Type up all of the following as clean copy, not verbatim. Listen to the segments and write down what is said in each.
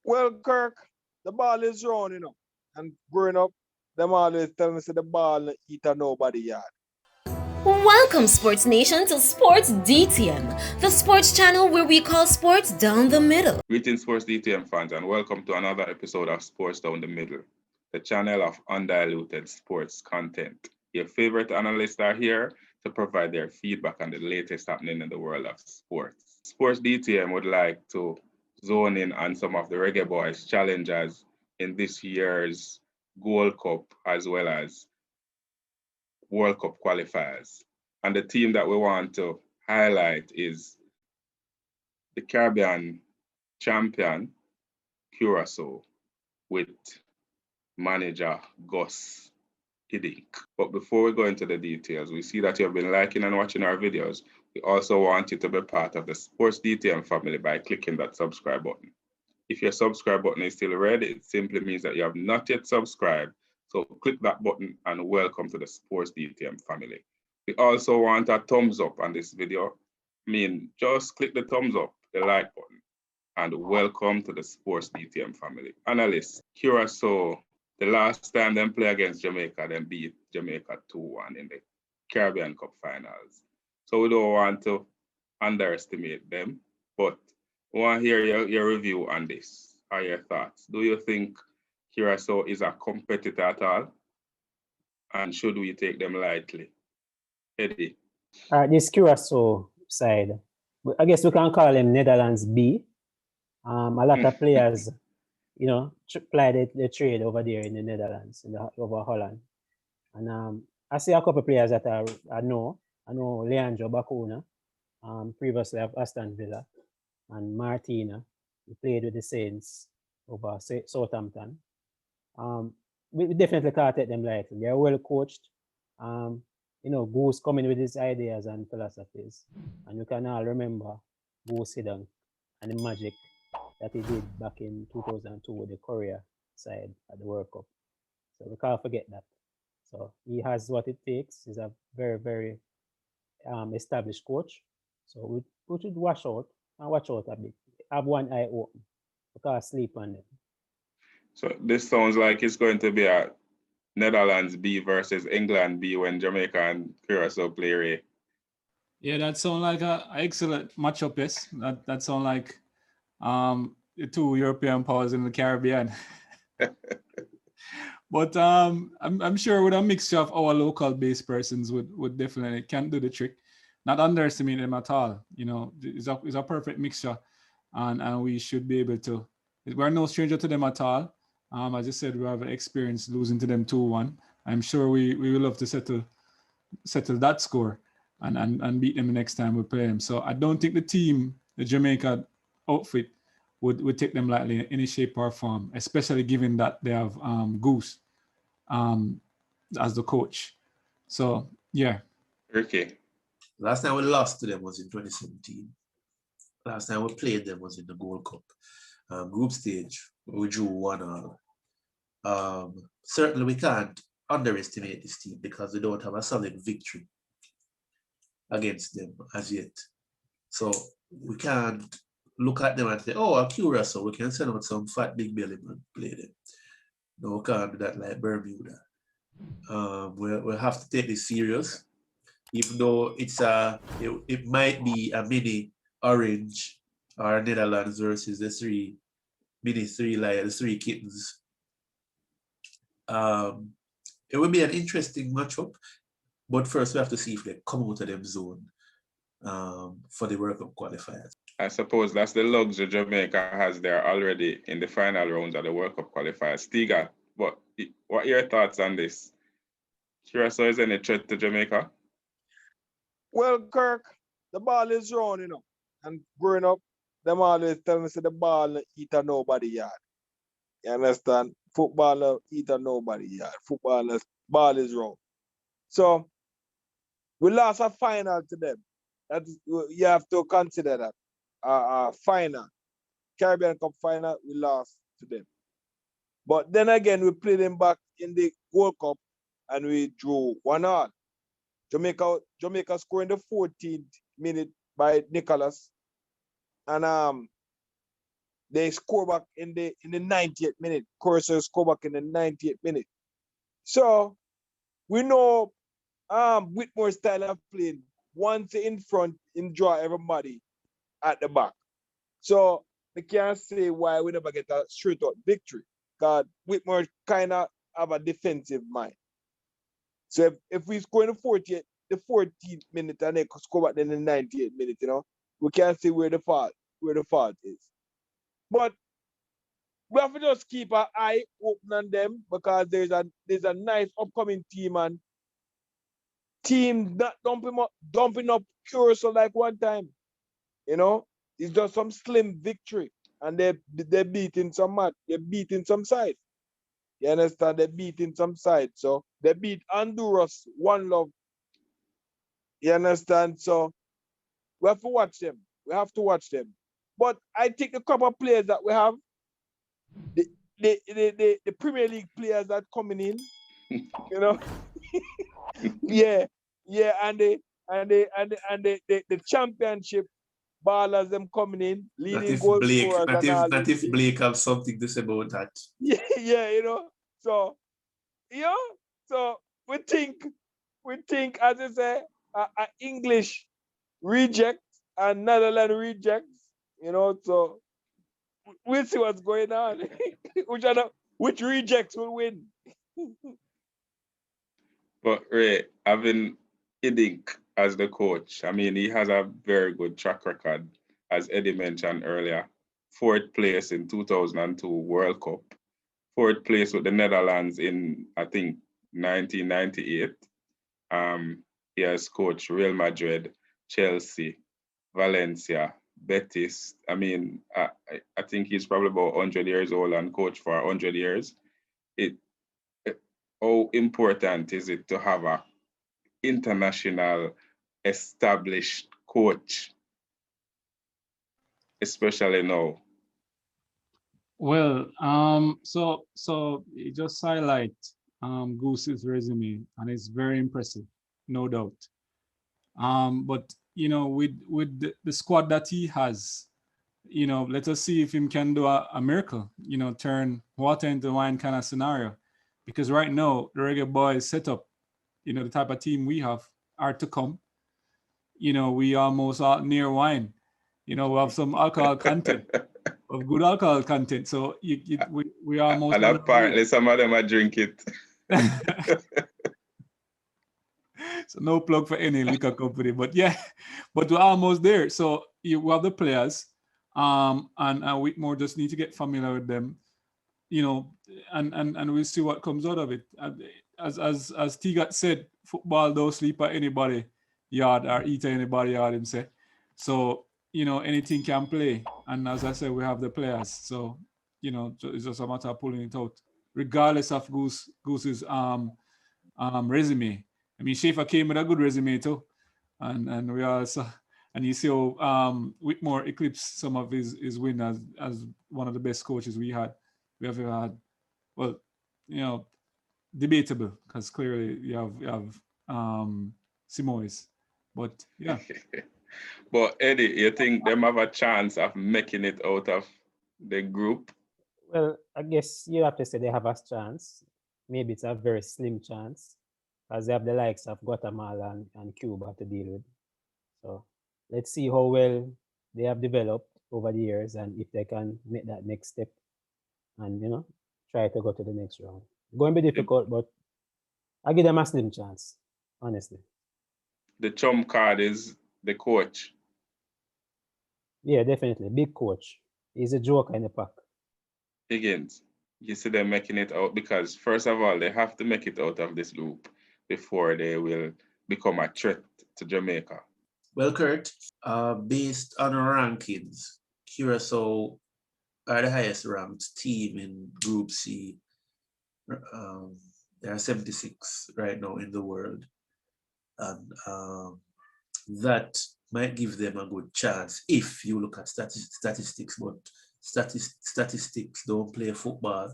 Well, Kirk, the ball is round, And growing up, them always tell me say the ball eat a nobody yard. Welcome, Sports Nation, to Sports DTM, the sports channel where we call sports down the middle. Greetings, Sports DTM fans, and welcome to another episode of Sports Down the Middle, the channel of undiluted sports content. Your favorite analysts are here to provide their feedback on the latest happening in the world of sports. Sports DTM would like to zone in on some of the Reggae Boyz challengers in this year's Gold Cup as well as World Cup qualifiers. And the team that we want to highlight is the Caribbean champion, Curacao, with manager Gus Hiddink. But before we go into the details, we see that you have been liking and watching our videos. We also want you to be part of the Sports DTM family by clicking that subscribe button. If your subscribe button is still red, it simply means that you have not yet subscribed. So click that button and welcome to the Sports DTM family. We also want a thumbs up on this video. Just click the thumbs up, the like button, and welcome to the Sports DTM family. Analysts, Curacao, the last time they play against Jamaica, they beat Jamaica 2-1 in the Caribbean Cup finals. So we don't want to underestimate them, but we want to hear your review on this, or your thoughts. Do you think Curacao is a competitor at all? And should we take them lightly? Eddie? This Curacao side, I guess we can call them Netherlands B. A lot of players, played the trade over there in the Netherlands, over Holland. And I see a couple of players that I know. I know Leandro Bacuna, previously of Aston Villa, and Martina, who played with the Saints over Southampton. We definitely can't take them lightly. They're well coached. Goose coming with his ideas and philosophies. And you can all remember Goose Hiddink and the magic that he did back in 2002 with the Korea side at the World Cup. So we can't forget that. So he has what it takes. He's a very, very established coach. So we should watch out a bit. Have one eye open. We can't sleep on them. So this sounds like it's going to be a Netherlands B versus England B when Jamaica and Curacao play, Ray. Yeah, that sounds like an excellent matchup, yes. That sounds like the two European powers in the Caribbean. But I'm sure with a mixture of our local based persons would definitely can do the trick. Not underestimate them at all. It's a perfect mixture, and we should be able to. We're no stranger to them at all. As I said, we have experience losing to them 2-1. I'm sure we will love to settle that score and beat them the next time we play them. So I don't think the Jamaica outfit would take them lightly in any shape or form, especially given that they have Goose as the coach. So yeah. Okay. Last time we lost to them was in 2017. Last time we played them was in the Gold Cup. Group stage, we drew 1-1. Certainly we can't underestimate this team because we don't have a solid victory against them as yet. So we can't look at them and say, oh, a Curacao, we can send out some fat big belly man play them. No, we can't do that like Bermuda. We'll have to take this serious, even though it might be a mini Orange or Netherlands versus the three kittens. It will be an interesting matchup, but first we have to see if they come out of them zone for the World Cup qualifiers. I suppose that's the luxury Jamaica has there already in the final rounds of the World Cup qualifiers. Stiga, what are your thoughts on this? Curacao is any threat to Jamaica? Well, Kirk, the ball is round, And growing up, them always tell me say the ball eat a nobody yard. You understand? Footballer eat a nobody yard. Footballers ball is round. So we lost a final to them. You have to consider that. Final. Caribbean Cup final, we lost to them. But then again, we played them back in the World Cup and we drew 1-1. Jamaica scored in the 14th minute by Nicholas. And they score back in the 90th minute. Curacao score back in the 90th minute. So we know Whitmore style of playing, once in front, in draw everybody at the back. So we can't say why we never get a straight up victory. Because Whitmore kind of have a defensive mind. So if we score in the 14th minute and they score back in the 98th minute, we can't see where the fault is. But we have to just keep our eye open on them, because there's a nice upcoming team, and team that dumping up Curacao like one time. It's just some slim victory, and they're beating some match. They're beating some side. You understand? They're beating some side. So they beat Honduras 1-0. You understand? So we have to watch them. But I think the couple of players that we have, the Premier League players that coming in, yeah, and the championship ballers them coming in, Not leading if goal Blake, scorers not and all if, not these if Blake have something to say about that. Yeah. So so we think, as I say, a English reject and Netherlands rejects. So we'll see what's going on. Which rejects will win. But Ray, having Idink as the coach, I mean, he has a very good track record, as Eddie mentioned earlier. 4th place in 2002 World Cup, 4th place with the Netherlands in, I think, 1998. He has coached Real Madrid, Chelsea, Valencia, Betis. I mean, I think he's probably about 100 years old and coached for 100 years. How important is it to have a international established coach, especially now? Well, so you just highlight Goose's resume, and it's very impressive, no doubt. But with the squad that he has, let us see if he can do a miracle, turn water into wine kind of scenario. Because right now, the Reggae Boyz setup, the type of team we have are to come. We almost are near wine. We have some alcohol content, of good alcohol content. So we almost. And apparently some of them are drink it. So no plug for any liquor company, but yeah, but we're almost there. So you have the players, and Whitmore just need to get familiar with them, and we'll see what comes out of it. As Tigat said, football don't sleep at anybody yard or eat at anybody yard, him say. So anything can play, and as I said, we have the players. So it's just a matter of pulling it out, regardless of Goose's resume. I mean, Schaefer came with a good resume too, and we also, and you see how Whitmore eclipsed some of his win as one of the best coaches we have ever had. Well, debatable, because clearly you have Simoes, but yeah. But Eddie, you think them have a chance of making it out of the group? Well, I guess you have to say they have a chance. Maybe it's a very slim chance, as they have the likes of Guatemala and Cuba to deal with. So let's see how well they have developed over the years, and if they can make that next step and try to go to the next round. It's going to be difficult, but I give them a slim chance, honestly. The trump card is the coach. Yeah, definitely. Big coach. He's a joker in the pack. Higgins, you see them making it out, because first of all, they have to make it out of this loop before they will become a threat to Jamaica. Well, Kurt, based on our rankings, Curacao are the highest ranked team in Group C. There are 76 right now in the world. And that might give them a good chance if you look at statistics, but statistics don't play football.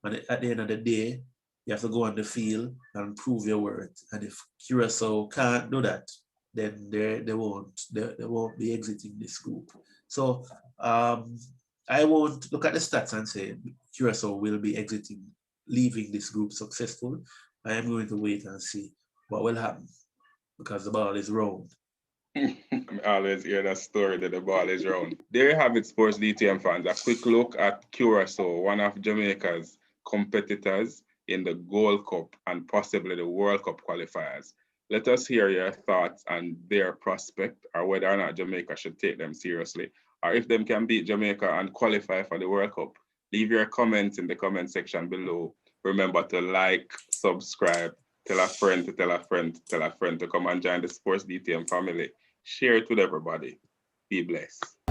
And at the end of the day, you have to go on the field and prove your worth. And if Curacao can't do that, then they won't be exiting this group. So I won't look at the stats and say Curacao will be leaving this group successful. I am going to wait and see what will happen because the ball is round. I always hear that story that the ball is round. There you have it, sports DTM fans. A quick look at Curacao, one of Jamaica's competitors in the Gold Cup and possibly the World Cup qualifiers. Let us hear your thoughts on their prospect or whether or not Jamaica should take them seriously or if them can beat Jamaica and qualify for the World Cup. Leave your comments in the comment section below. Remember to like, subscribe, tell a friend to tell a friend to tell a friend to come and join the Sports DTM family. Share it with everybody. Be blessed.